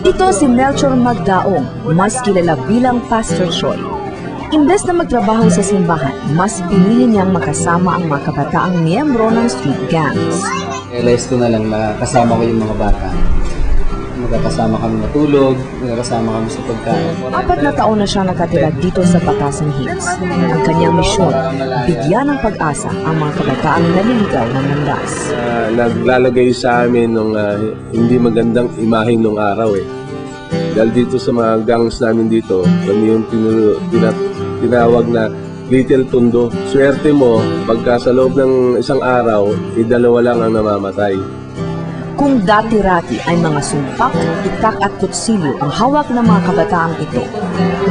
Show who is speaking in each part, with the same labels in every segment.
Speaker 1: Ito si Melchor Magdaong, mas kilala bilang Pastor Choi. Imbes na magtrabaho sa simbahan, mas pinili niyang makasama ang mga kabataang miyembro ng street gangs.
Speaker 2: Realize ko na lang na kasama ko yung mga bata. Magkakasama kami matulog, magkakasama kami sa pagkain.
Speaker 1: 4 na taon na siya nakatira dito sa Batasan Hills. Ang kanyang misyon, bigyan ng pag-asa ang mga kabataang naliligaw ng landas.
Speaker 3: Naglalagay sa amin ng hindi magandang imahe nung araw Dahil dito sa mga gangs namin dito, kami yung tinawag na Little Tondo. Swerte mo, pagka sa loob ng isang araw, 2 lang ang namamatay.
Speaker 1: Kung dati-rati ay mga sumpak, itak at kutsilyo ang hawak ng mga kabataang ito,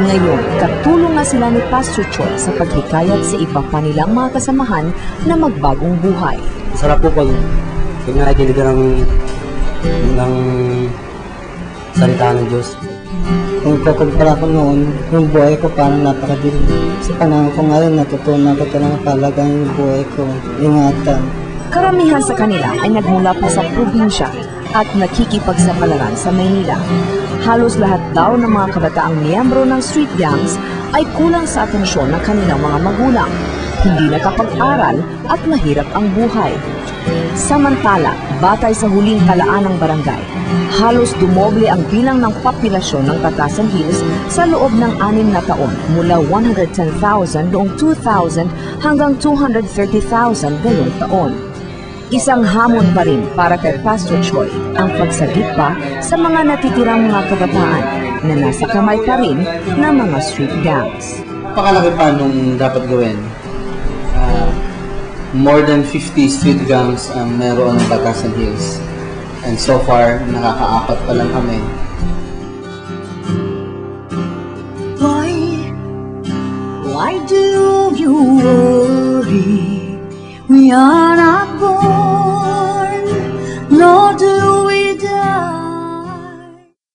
Speaker 1: ngayon katulong na sila ni Pastor Choi sa paghikayat sa iba pa nilang mga kasamahan na magbagong buhay.
Speaker 2: Sarap po pag nakikinig ng salita ng Diyos.
Speaker 4: Kung kukumpara ko noon, yung buhay ko parang napakadilim. Sa panahon ko ngayon, natutunan ko talaga palagang yung buhay ko. Ingatan.
Speaker 1: Karamihan sa kanila ay nagmula pa sa probinsya at nakikipagsapalaran sa Maynila. Halos lahat daw ng mga kabataang miyembro ng street gangs ay kulang sa atensyon ng kanilang mga magulang, hindi nakapag-aral at mahirap ang buhay. Samantala, batay sa huling talaan ng barangay, halos dumoble ang bilang ng populasyon ng Batasan Hills sa loob ng 6 na taon mula 110,000 noong 2000 hanggang 230,000 ngayong taon. Isang hamon pa rin para kay Pastor Choi ang pagsagip pa sa mga natitirang mga kabataan na nasa kamay pa rin ng mga street gangs.
Speaker 2: Pakalaki pa nung dapat gawin. More than 50 street gangs ang meron ng Batasan Hills. And so far, nakaka-4 pa lang kami.
Speaker 5: Why do you worry? We are not born